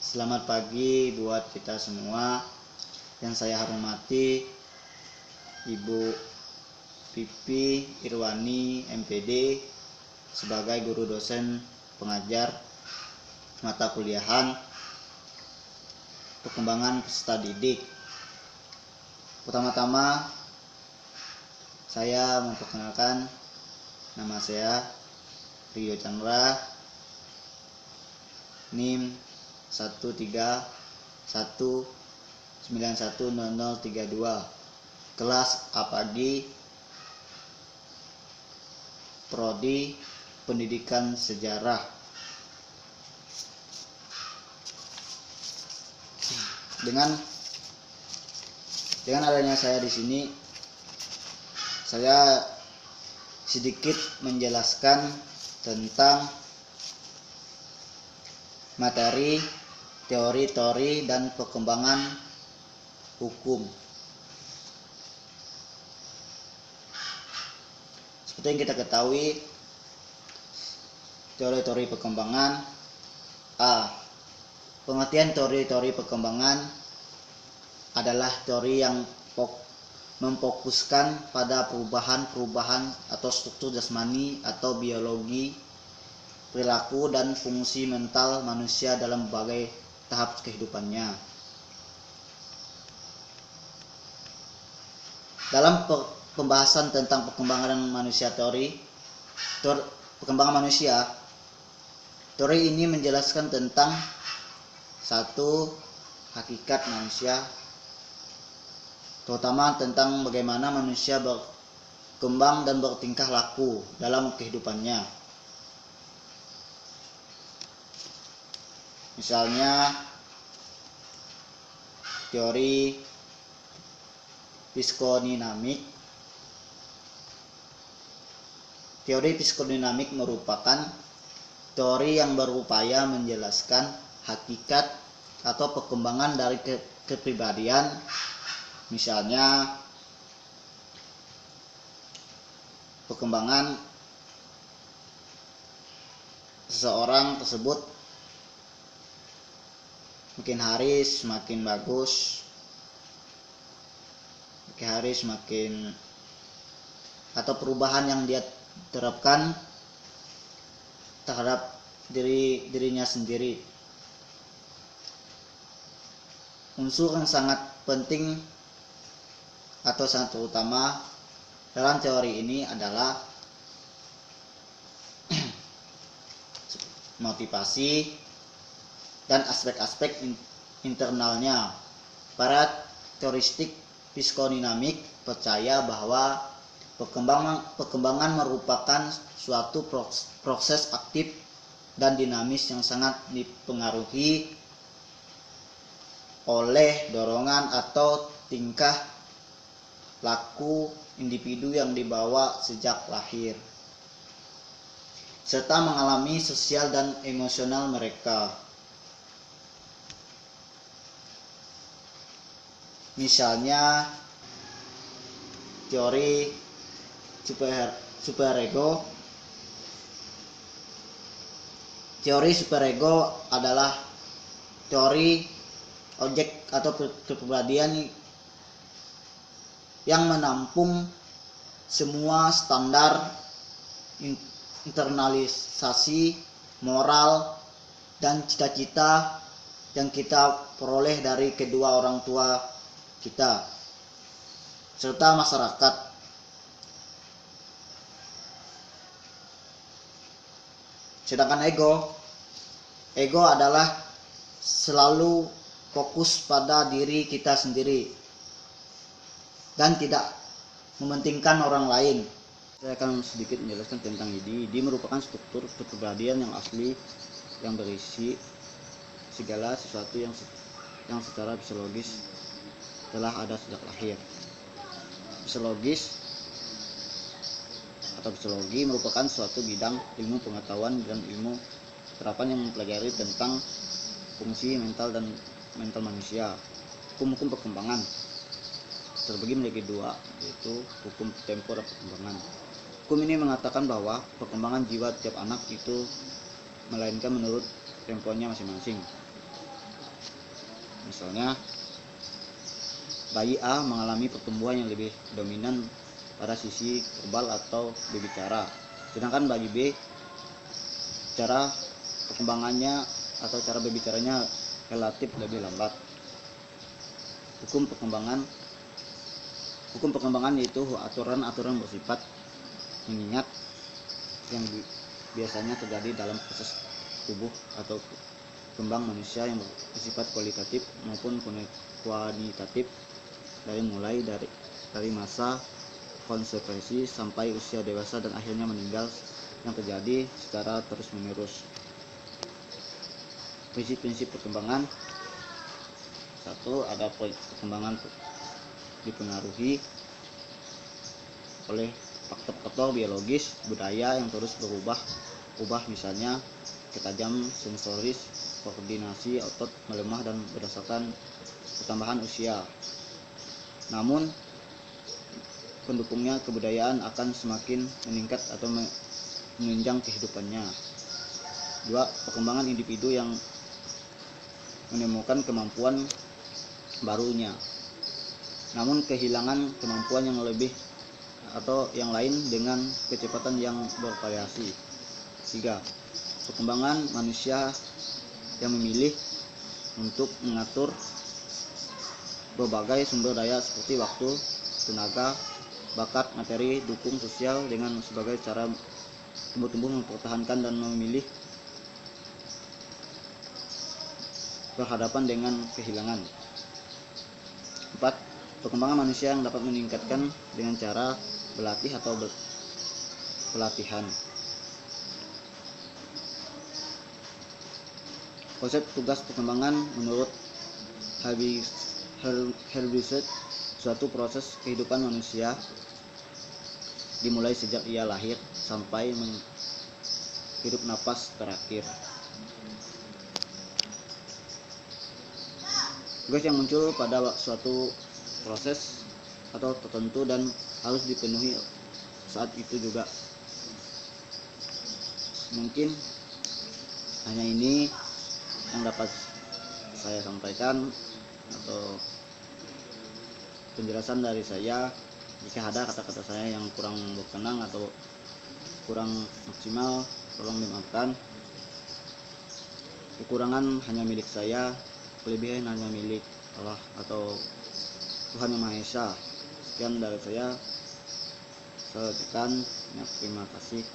Selamat pagi buat kita semua. Yang saya hormati Ibu Pipi Irwani MPD sebagai guru dosen pengajar mata kuliahan perkembangan peserta didik. Pertama-tama saya memperkenalkan, nama saya Rio Chandra, NIM 131910032, kelas A pagi, prodi Pendidikan Sejarah. Dengan adanya saya di sini, saya sedikit menjelaskan tentang materi, teori dan perkembangan hukum. Seperti yang kita ketahui, teori perkembangan. Pengertian teori perkembangan adalah teori yang memfokuskan pada perubahan atau struktur jasmani atau biologi, perilaku dan fungsi mental manusia dalam berbagai tahap kehidupannya. Dalam pembahasan tentang perkembangan manusia, perkembangan manusia, teori ini menjelaskan tentang satu, hakikat manusia, terutama tentang bagaimana manusia berkembang dan bertingkah laku dalam kehidupannya. Misalnya teori psikodinamik. Teori psikodinamik merupakan teori yang berupaya menjelaskan hakikat atau perkembangan dari kepribadian. Misalnya perkembangan seseorang tersebut makin hari semakin bagus, makin hari semakin, atau perubahan yang dia terapkan terhadap dirinya sendiri. Unsur yang sangat penting atau sangat terutama dalam teori ini adalah motivasi dan aspek-aspek internalnya. Para teoristik psikodinamik percaya bahwa perkembangan merupakan suatu proses aktif dan dinamis yang sangat dipengaruhi oleh dorongan atau tingkah laku individu yang dibawa sejak lahir, serta mengalami sosial dan emosional mereka. Misalnya teori superego. Teori superego adalah teori objek atau kepribadian yang menampung semua standar internalisasi moral dan cita-cita yang kita peroleh dari kedua orang tua kita serta masyarakat. Sedangkan ego adalah selalu fokus pada diri kita sendiri dan tidak mementingkan orang lain. Saya akan sedikit menjelaskan tentang ID. ID merupakan struktur kepribadian yang asli yang berisi segala sesuatu yang secara fisiologis telah ada sejak lahir. Fisiologi merupakan suatu bidang ilmu pengetahuan dan ilmu terapan yang mempelajari tentang fungsi mental manusia. Hukum perkembangan terbagi menjadi dua, yaitu hukum tempo dan perkembangan. Hukum ini mengatakan bahwa perkembangan jiwa tiap anak itu melainkan menurut temponya masing-masing. Misalnya bayi A mengalami pertumbuhan yang lebih dominan pada sisi verbal atau berbicara, sedangkan bagi B cara perkembangannya atau cara berbicaranya relatif lebih lambat. Hukum perkembangan yaitu aturan-aturan bersifat mengingat yang biasanya terjadi dalam proses tubuh atau kembang manusia yang bersifat kualitatif maupun kuantitatif, mulai dari masa konservasi sampai usia dewasa dan akhirnya meninggal, yang terjadi secara terus-menerus. Prinsip-prinsip perkembangan. 1. Ada perkembangan dipengaruhi oleh faktor-faktor biologis, budaya yang terus berubah, misalnya ketajam sensoris, koordinasi otot melemah dan berdasarkan pertambahan usia. Namun pendukungnya, kebudayaan akan semakin meningkat atau menunjang kehidupannya. 2. Perkembangan individu yang menemukan kemampuan barunya, namun kehilangan kemampuan yang lebih atau yang lain dengan kecepatan yang bervariasi. 3. Perkembangan manusia yang memilih untuk mengatur berbagai sumber daya seperti waktu, tenaga, bakat, materi, dukung sosial dengan sebagai cara tumbuh mempertahankan dan memilih berhadapan dengan kehilangan. 4. Perkembangan manusia yang dapat meningkatkan dengan cara berlatih atau pelatihan. Konsep tugas perkembangan menurut Herbert, suatu proses kehidupan manusia dimulai sejak ia lahir sampai menghirup napas terakhir. Tugas yang muncul pada suatu proses atau tertentu dan harus dipenuhi saat itu juga. Mungkin hanya ini yang dapat saya sampaikan atau penjelasan dari saya. Jika ada kata-kata saya yang kurang berkenan atau kurang maksimal, tolong dimaafkan. Kekurangan hanya milik saya, kelebihan hanya milik Allah atau Tuhan Yang Maha Esa. Sekian dari saya. Terima kasih.